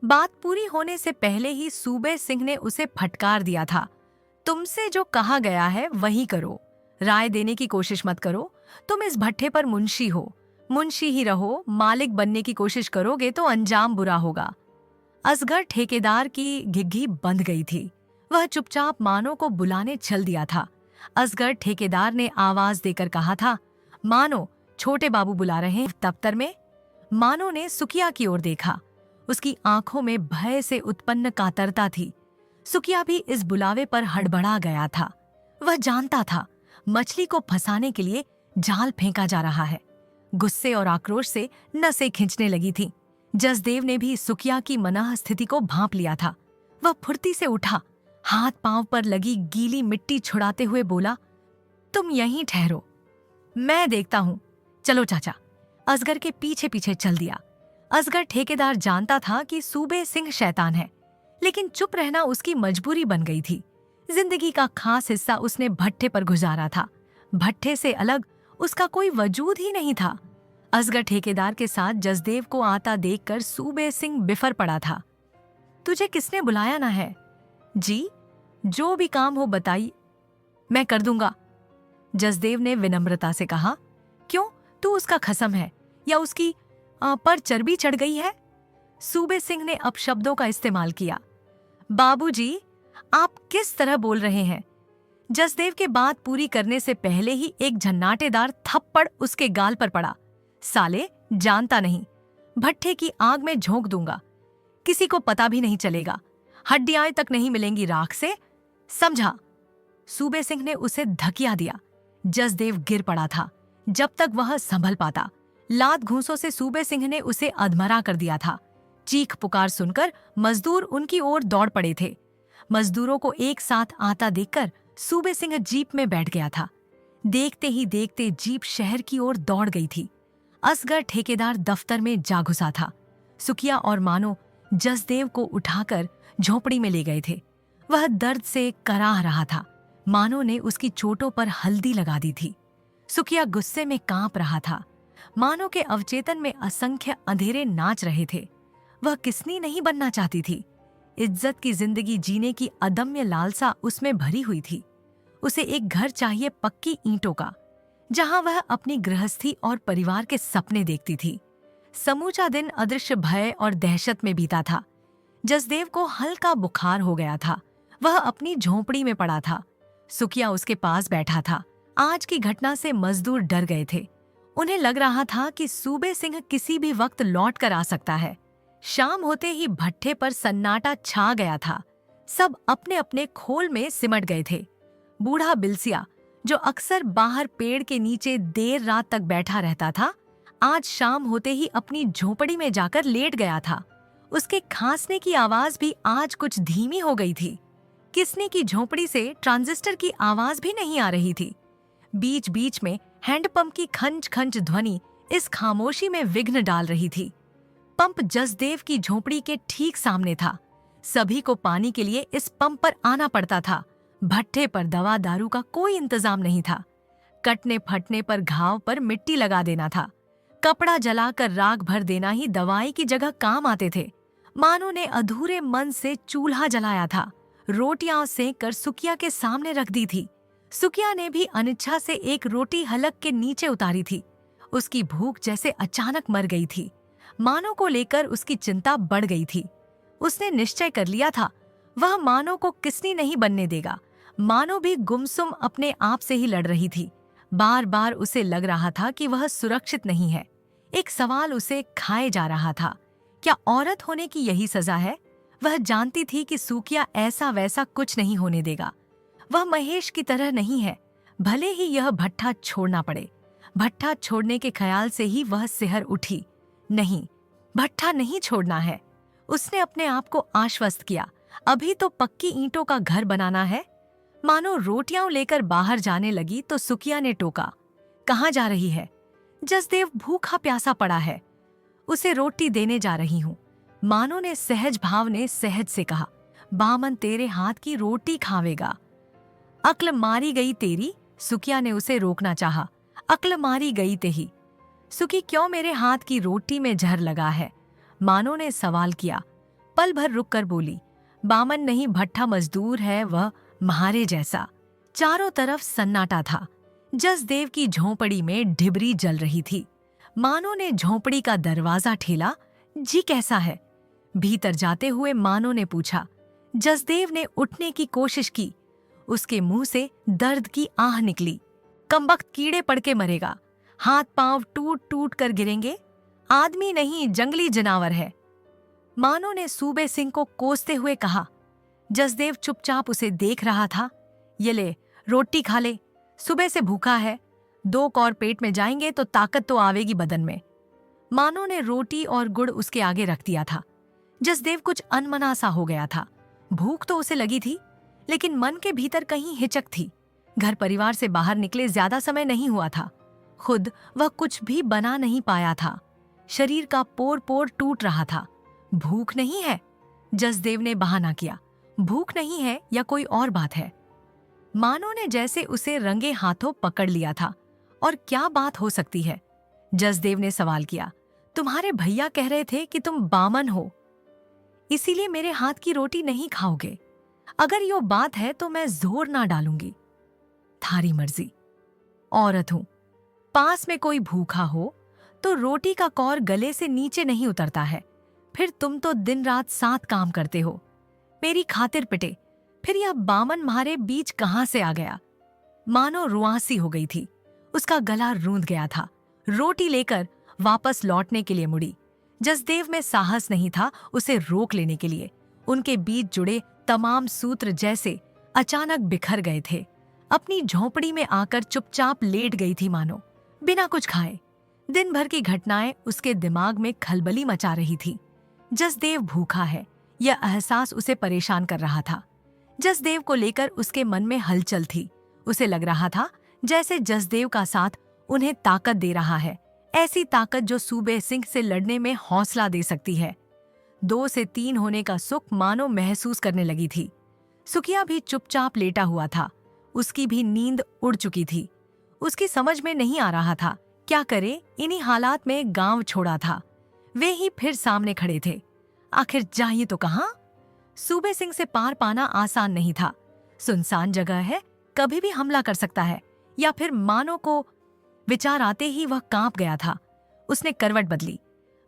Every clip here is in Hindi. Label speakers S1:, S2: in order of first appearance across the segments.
S1: बात पूरी होने से पहले ही सूबे सिंह ने उसे फटकार दिया था। तुमसे जो कहा गया है वही करो, राय देने की कोशिश मत करो। तुम इस भट्ठे पर मुंशी हो, मुंशी ही रहो। मालिक बनने की कोशिश करोगे तो अंजाम बुरा होगा। असगर ठेकेदार की घिघी बंध गई थी। वह चुपचाप मानो को बुलाने चल दिया था। असगर ठेकेदार ने आवाज देकर कहा था, मानो, छोटे बाबू बुला रहे हैं दफ्तर में। मानो ने सुकिया की ओर देखा। उसकी आंखों में भय से उत्पन्न कातरता थी। सुकिया भी इस बुलावे पर हड़बड़ा गया था। वह जानता था मछली को फंसाने के लिए जाल फेंका जा रहा है। गुस्से और आक्रोश से नसें खिंचने लगी थीं। जसदेव ने भी सुकिया की मनाह स्थिति को भांप लिया था। वह फुर्ती से उठा, हाथ पांव पर लगी गीली मिट्टी छुड़ाते हुए बोला, तुम यहीं ठहरो, मैं देखता हूं। चलो चाचा। असगर के पीछे पीछे चल दिया। असगर ठेकेदार जानता था कि सूबे सिंह शैतान है, लेकिन चुप रहना उसकी मजबूरी बन गई थी। जिंदगी का खास हिस्सा उसने भट्ठे पर गुजारा था। भट्ठे से अलग उसका कोई वजूद ही नहीं था। असगर ठेकेदार के साथ जसदेव को आता देखकर सूबे सिंह बिफर पड़ा था। तुझे किसने बुलाया ना है? जी, जो भी काम हो बताइए, मैं कर दूंगा। जसदेव ने विनम्रता से कहा। क्यों, तू उसका खसम है या उसकी पर चर्बी चढ़ गई है? सूबे सिंह ने अपशब्दों का इस्तेमाल किया। बाबूजी, आप किस तरह बोल रहे हैं? जसदेव के बात पूरी करने से पहले ही एक झन्नाटेदार थप्पड़ उसके गाल पर पड़ा। साले, जानता नहीं, भट्ठे की आग में झोंक दूंगा, किसी को पता भी नहीं चलेगा, हड्डियां तक नहीं मिलेंगी राख से, समझा? सूबे सिंह ने उसे धकिया दिया। जसदेव गिर पड़ा था। जब तक वह संभल पाता, लात घूंसों से सूबे सिंह ने उसे अधमरा कर दिया था। चीख पुकार सुनकर मजदूर उनकी ओर दौड़ पड़े थे। मजदूरों को एक साथ आता देखकर सूबे सिंह जीप में बैठ गया था। देखते ही देखते जीप शहर की ओर दौड़ गई थी। असगर ठेकेदार दफ्तर में जा घुसा था। सुकिया और मानो जसदेव को उठाकर झोपड़ी में ले गए थे। वह दर्द से कराह रहा था। मानो ने उसकी चोटों पर हल्दी लगा दी थी। सुकिया गुस्से में कांप रहा था। मानो के अवचेतन में असंख्य अंधेरे नाच रहे थे। वह किसनी नहीं बनना चाहती थी। इज्जत की जिंदगी जीने की अदम्य लालसा उसमें भरी हुई थी। उसे एक घर चाहिए पक्की ईंटों का, जहां वह अपनी गृहस्थी और परिवार के सपने देखती थी। समूचा दिन अदृश्य भय और दहशत में बीता था। जसदेव को हल्का बुखार हो गया था। वह अपनी झोंपड़ी में पड़ा था। सुकिया उसके पास बैठा था। आज की घटना से मजदूर डर गए थे। उन्हें लग रहा था कि सूबे सिंह किसी भी वक्त लौट कर आ सकता है। शाम होते ही भट्ठे पर सन्नाटा छा गया था। सब अपने अपने खोल में सिमट गए थे। बूढ़ा बिलसिया, जो अक्सर बाहर पेड़ के नीचे देर रात तक बैठा रहता था, आज शाम होते ही अपनी झोपड़ी में जाकर लेट गया था। उसके खांसने की आवाज भी आज कुछ धीमी हो गई थी। किसने की झोपड़ी से ट्रांजिस्टर की आवाज भी नहीं आ रही थी। बीच बीच में हैंडपंप की खंज खंज ध्वनि इस खामोशी में विघ्न डाल रही थी। पंप जसदेव की झोपड़ी के ठीक सामने था। सभी को पानी के लिए इस पंप पर आना पड़ता था। भट्ठे पर दवा दारू का कोई इंतजाम नहीं था। कटने फटने पर घाव पर मिट्टी लगा देना था। कपड़ा जलाकर राख भर देना ही दवाई की जगह काम आते थे। मानो ने अधूरे मन से चूल्हा जलाया था। रोटियां सेंक कर सुकिया के सामने रख दी थी। सुकिया ने भी अनिच्छा से एक रोटी हलक के नीचे उतारी थी। उसकी भूख जैसे अचानक मर गई थी। मानो को लेकर उसकी चिंता बढ़ गई थी। उसने निश्चय कर लिया था, वह मानो को किसनी नहीं बनने देगा। मानो भी गुमसुम अपने आप से ही लड़ रही थी। बार बार उसे लग रहा था कि वह सुरक्षित नहीं है। एक सवाल उसे खाए जा रहा था, क्या औरत होने की यही सजा है? वह जानती थी कि सुकिया ऐसा वैसा कुछ नहीं होने देगा। वह महेश की तरह नहीं है। भले ही यह भट्ठा छोड़ना पड़े। भट्ठा छोड़ने के ख्याल से ही वह सिहर उठी। नहीं, भट्ठा नहीं छोड़ना है। उसने अपने आप को आश्वस्त किया। अभी तो पक्की ईंटों का घर बनाना है। मानो रोटियां लेकर बाहर जाने लगी तो सुकिया ने टोका, कहाँ जा रही है? जसदेव भूखा प्यासा पड़ा है, उसे रोटी देने जा रही हूँ। मानो ने सहज भाव ने सहज से कहा, बामन तेरे हाथ की रोटी खावेगा। अक्ल मारी गई तेरी। सुकिया ने उसे रोकना चाहा। अक्ल मारी गई तेही। सुकी, क्यों मेरे हाथ की रोटी में जहर लगा है? मानो ने सवाल किया। पल भर रुक कर बोली, बामन नहीं, भट्ठा मजदूर है वह, म्हारे जैसा। चारों तरफ सन्नाटा था। जसदेव की झोंपड़ी में ढिबरी जल रही थी। मानो ने झोंपड़ी का दरवाजा ठेला। जी कैसा है? भीतर जाते हुए मानो ने पूछा। जसदेव ने उठने की कोशिश की। उसके मुंह से दर्द की आह निकली। कमबख्त कीड़े पड़ के मरेगा, हाथ पांव टूट टूट कर गिरेंगे। आदमी नहीं, जंगली जनावर है। मानो ने सूबे सिंह को कोसते हुए कहा। जसदेव चुपचाप उसे देख रहा था। ये ले, रोटी खा ले, सुबह से भूखा है। 2 कौर पेट में जाएंगे तो ताकत तो आवेगी बदन में। मानो ने रोटी और गुड़ उसके आगे रख दिया था। जसदेव कुछ अनमना सा हो गया था। भूख तो उसे लगी थी, लेकिन मन के भीतर कहीं हिचक थी। घर परिवार से बाहर निकले ज्यादा समय नहीं हुआ था। खुद वह कुछ भी बना नहीं पाया था। शरीर का पोर पोर टूट रहा था। भूख नहीं है, जसदेव ने बहाना किया। भूख नहीं है या कोई और बात है? मानो ने जैसे उसे रंगे हाथों पकड़ लिया था। और क्या बात हो सकती है? जसदेव ने सवाल किया। तुम्हारे भैया कह रहे थे कि तुम बामन हो, इसीलिए मेरे हाथ की रोटी नहीं खाओगे। अगर यो बात है तो मैं जोर ना डालूंगी। थारी मर्जी। औरत हूं, पास में कोई भूखा हो तो रोटी का कौर गले से नीचे नहीं उतरता है। फिर तुम तो दिन रात साथ काम करते हो, मेरी खातिर पिटे। फिर यह बामन म्हारे बीच कहां से आ गया? मानो रुआंसी हो गई थी। उसका गला रूंध गया था। रोटी लेकर वापस लौटने के लिए मुड़ी। जसदेव में साहस नहीं था उसे रोक लेने के लिए। उनके बीच जुड़े तमाम सूत्र जैसे अचानक बिखर गए थे। अपनी झोंपड़ी में आकर चुपचाप लेट गई थी मानो, बिना कुछ खाए। दिन भर की घटनाएं उसके दिमाग में खलबली मचा रही थी। जसदेव भूखा है, यह एहसास उसे परेशान कर रहा था। जसदेव को लेकर उसके मन में हलचल थी। उसे लग रहा था जैसे जसदेव का साथ उन्हें ताकत दे रहा है, ऐसी ताकत जो सूबे सिंह से लड़ने में हौसला दे सकती है। 2 से 3 होने का सुख मानो महसूस करने लगी थी। सुखिया भी चुपचाप लेटा हुआ था। उसकी भी नींद उड़ चुकी थी। उसकी समझ में नहीं आ रहा था क्या करे। इन्हीं हालात में गांव छोड़ा था। वे ही फिर सामने खड़े थे। आखिर जाइए तो कहां? सूबे सिंह से पार पाना आसान नहीं था। सुनसान जगह है, कभी भी हमला कर सकता है। या फिर मानो को विचार आते ही वह कांप गया था। उसने करवट बदली।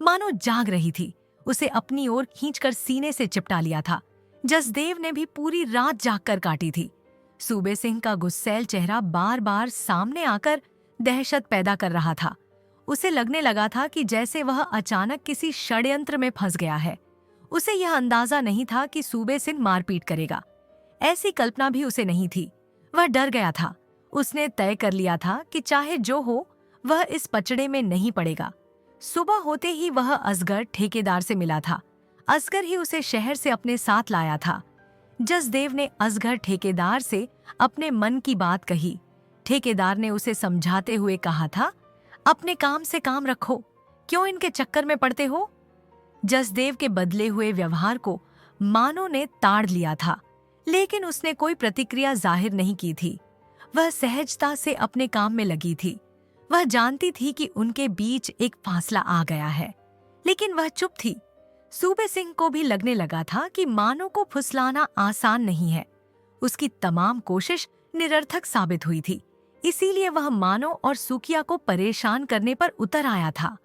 S1: मानो जाग रही थी। उसे अपनी ओर खींचकर सीने से चिपटा लिया था। जसदेव ने भी पूरी रात जागकर काटी थी। सूबे सिंह का गुस्सैल चेहरा बार बार सामने आकर दहशत पैदा कर रहा था। उसे लगने लगा था कि जैसे वह अचानक किसी षड्यंत्र में फंस गया है। उसे यह अंदाजा नहीं था कि सूबे सिंह मारपीट करेगा। ऐसी कल्पना भी उसे नहीं थी। वह डर गया था। उसने तय कर लिया था कि चाहे जो हो वह इस पचड़े में नहीं पड़ेगा। सुबह होते ही वह असगर ठेकेदार से मिला था। असगर ही उसे शहर से अपने साथ लाया था। जसदेव ने असगर ठेकेदार से अपने मन की बात कही। ठेकेदार ने उसे समझाते हुए कहा था, अपने काम से काम रखो, क्यों इनके चक्कर में पड़ते हो? जसदेव के बदले हुए व्यवहार को मानो ने ताड़ लिया था, लेकिन उसने कोई प्रतिक्रिया जाहिर नहीं की थी। वह सहजता से अपने काम में लगी थी। वह जानती थी कि उनके बीच एक फासला आ गया है, लेकिन वह चुप थी। सूबे सिंह को भी लगने लगा था कि मानो को फुसलाना आसान नहीं है। उसकी तमाम कोशिश निरर्थक साबित हुई थी। इसीलिए वह मानो और सुखिया को परेशान करने पर उतर आया था।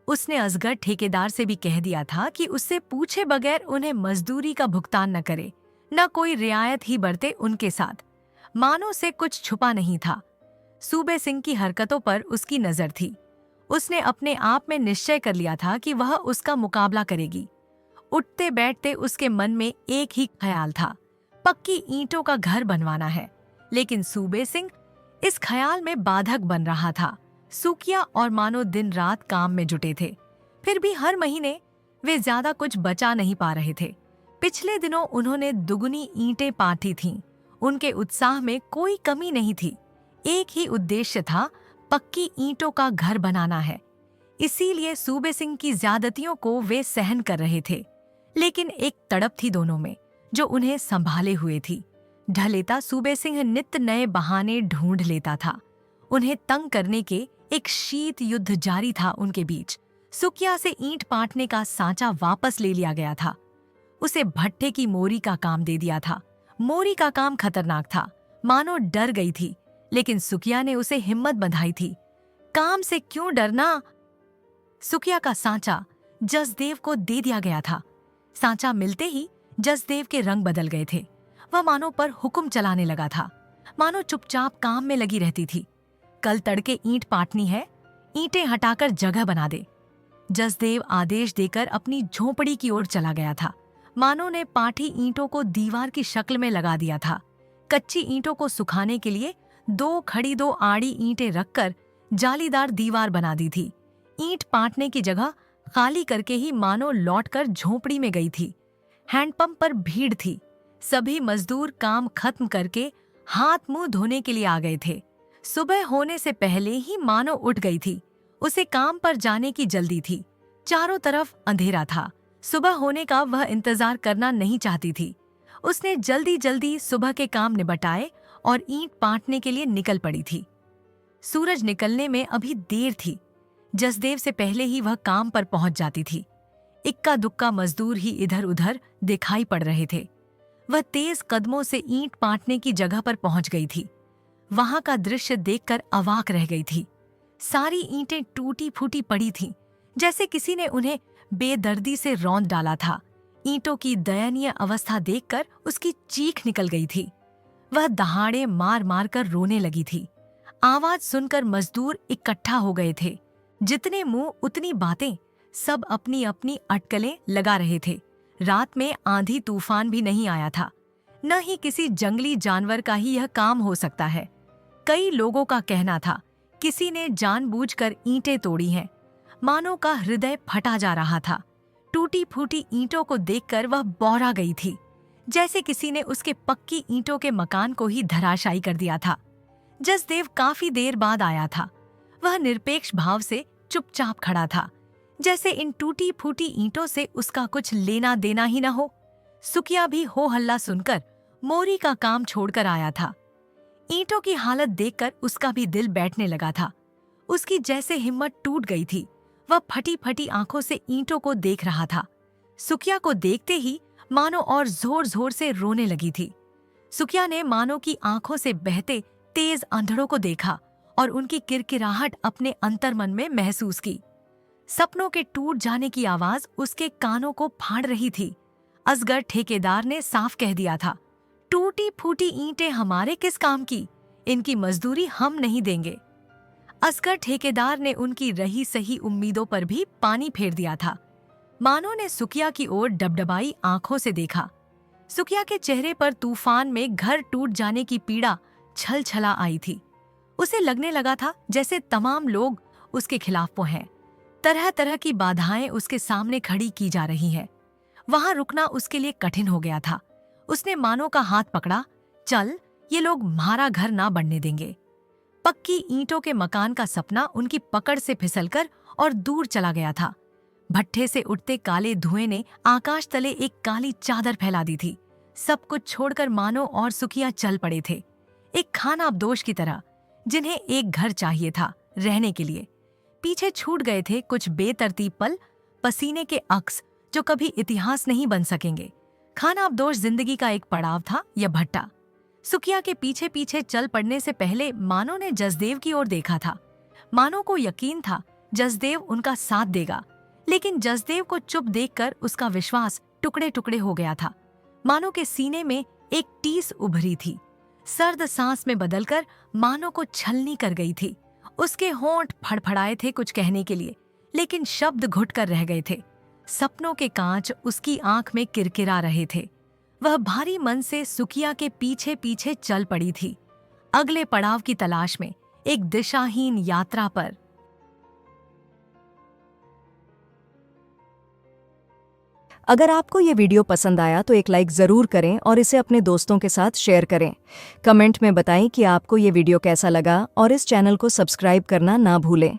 S1: उसने असगर ठेकेदार से भी कह दिया था कि उससे पूछे बगैर उन्हें मजदूरी का भुगतान न करे, न कोई रियायत ही बरते उनके साथ। मानो से कुछ छुपा नहीं था। सूबे सिंह की हरकतों पर उसकी नजर थी। उसने अपने आप में निश्चय कर लिया था कि वह उसका मुकाबला करेगी। उठते बैठते उसके मन में एक ही ख्याल था, पक्की ईंटों का घर बनवाना है। लेकिन सूबे सिंह इस ख्याल में बाधक बन रहा था। सुखिया और मानो दिन रात काम में जुटे थे। फिर भी हर महीने वे ज्यादा कुछ बचा नहीं पा रहे थे। पिछले दिनों उन्होंने दुगनी ईंटें पाटी थीं। उनके उत्साह में कोई कमी नहीं थी। एक ही उद्देश्य था, पक्की ईंटों का घर बनाना है। इसीलिए सूबे सिंह की ज्यादतियों को वे सहन कर रहे थे। लेकिन एक तड़प थी दोनों में जो उन्हें संभाले हुए थी। ढलेता सूबे सिंह नित्य नए बहाने ढूंढ लेता था। उन्हें तंग करने के एक शीत युद्ध जारी था उनके बीच। सुखिया से ईंट पाटने का सांचा वापस ले लिया गया था। उसे भट्ठे की मोरी का काम दे दिया था। मोरी का काम खतरनाक था, मानो डर गई थी, लेकिन सुकिया ने उसे हिम्मत बंधाई थी। काम से क्यों डरना? सुकिया का सांचा जसदेव को दे दिया गया था। सांचा मिलते ही जसदेव के रंग बदल गए थे। वह मानो पर हुक्म चलाने लगा था, मानो चुपचाप काम में लगी रहती थी। कल तड़के ईंट पाटनी है, ईंटें हटाकर जगह बना दे। जसदेव आदेश देकर अपनी झोपड़ी की ओर चला गया था। मानो ने पाठी ईंटों को दीवार की शक्ल में लगा दिया था। कच्ची ईंटों को सुखाने के लिए 2 खड़ी 2 आड़ी ईंटें रखकर जालीदार दीवार बना दी थी। ईंट पाटने की जगह खाली करके ही मानो लौटकर झोपड़ी में गई थी। हैंडपंप पर भीड़ थी। सभी मजदूर काम खत्म करके हाथ मुंह धोने के लिए आ गए थे। सुबह होने से पहले ही मानो उठ गई थी। उसे काम पर जाने की जल्दी थी। चारों तरफ अंधेरा था। सुबह होने का वह इंतजार करना नहीं चाहती थी। उसने जल्दी जल्दी सुबह के काम निपटाए और ईंट पाटने के लिए निकल पड़ी थी। सूरज निकलने में अभी देर थी। जसदेव से पहले ही वह काम पर पहुंच जाती थी। इक्का दुक्का मजदूर ही इधर उधर दिखाई पड़ रहे थे। वह तेज कदमों से ईंट पाटने की जगह पर पहुंच गई थी। वहां का दृश्य देखकर अवाक रह गई थी। सारी ईंटें टूटी फूटी पड़ी थीं, जैसे किसी ने उन्हें बेदर्दी से रौंद डाला था। ईंटों की दयनीय अवस्था देखकर उसकी चीख निकल गई थी। वह दहाड़े मार मार कर रोने लगी थी। आवाज सुनकर मजदूर इकट्ठा हो गए थे। जितने मुंह उतनी बातें, सब अपनी अपनी अटकलें लगा रहे थे। रात में आंधी तूफान भी नहीं आया था। न ही किसी जंगली जानवर का ही यह काम हो सकता है। कई लोगों का कहना था किसी ने जानबूझकर ईंटें तोड़ी हैं। मानो का हृदय फटा जा रहा था। टूटी फूटी ईंटों को देखकर वह बौरा गई थी, जैसे किसी ने उसके पक्की ईंटों के मकान को ही धराशायी कर दिया था। जसदेव काफी देर बाद आया था। वह निरपेक्ष भाव से चुपचाप खड़ा था, जैसे इन टूटी फूटी ईंटों से उसका कुछ लेना देना ही न हो। सुकिया भी हो हल्ला सुनकर मोरी का काम छोड़कर आया था। ईंटों की हालत देखकर उसका भी दिल बैठने लगा था। उसकी जैसे हिम्मत टूट गई थी। वह फटी फटी आंखों से ईंटों को देख रहा था। सुकिया को देखते ही मानो और जोर जोर से रोने लगी थी। सुकिया ने मानो की आंखों से बहते तेज अंधड़ों को देखा और उनकी किरकिराहट अपने अंतर्मन में महसूस की। सपनों के टूट जाने की आवाज उसके कानों को फाड़ रही थी। असगर ठेकेदार ने साफ कह दिया था, टूटी फूटी ईंटें हमारे किस काम की? इनकी मजदूरी हम नहीं देंगे। असगर ठेकेदार ने उनकी रही सही उम्मीदों पर भी पानी फेर दिया था। मानो ने सुकिया की ओर डबडबाई आंखों से देखा। सुकिया के चेहरे पर तूफान में घर टूट जाने की पीड़ा छल छला आई थी। उसे लगने लगा था जैसे तमाम लोग उसके खिलाफ हैं। तरह तरह की बाधाएं उसके सामने खड़ी की जा रही हैं। वहां रुकना उसके लिए कठिन हो गया था। उसने मानो का हाथ पकड़ा, चल, ये लोग हमारा घर ना बनने देंगे। पक्की ईंटों के मकान का सपना उनकी पकड़ से फिसलकर और दूर चला गया था। भट्ठे से उठते काले धुएं ने आकाश तले एक काली चादर फैला दी थी। सब कुछ छोड़कर मानो और सुकिया चल पड़े थे, एक खानाबदोश की तरह, जिन्हें एक घर चाहिए था रहने के लिए। पीछे छूट गए थे कुछ बेतरतीब पल, पसीने के अक्स जो कभी इतिहास नहीं बन सकेंगे। खानाबदोश जिंदगी का एक पड़ाव था, यह भट्टा। सुकिया के पीछे पीछे चल पड़ने से पहले मानो ने जसदेव की ओर देखा था। मानो को यकीन था जसदेव उनका साथ देगा, लेकिन जसदेव को चुप देखकर उसका विश्वास टुकड़े टुकड़े हो गया था। मानो के सीने में एक टीस उभरी थी। सर्द सांस में बदलकर मानो को छलनी कर गई थी। उसके होंठ फड़फड़ाए थे कुछ कहने के लिए, लेकिन शब्द घुट कर रह गए थे। सपनों के कांच उसकी आंख में किरकिरा रहे थे। वह भारी मन से सुकिया के पीछे पीछे चल पड़ी थी, अगले पड़ाव की तलाश में, एक दिशाहीन यात्रा पर।
S2: अगर आपको ये वीडियो पसंद आया तो एक लाइक ज़रूर करें और इसे अपने दोस्तों के साथ शेयर करें। कमेंट में बताएं कि आपको ये वीडियो कैसा लगा और इस चैनल को सब्सक्राइब करना ना भूलें।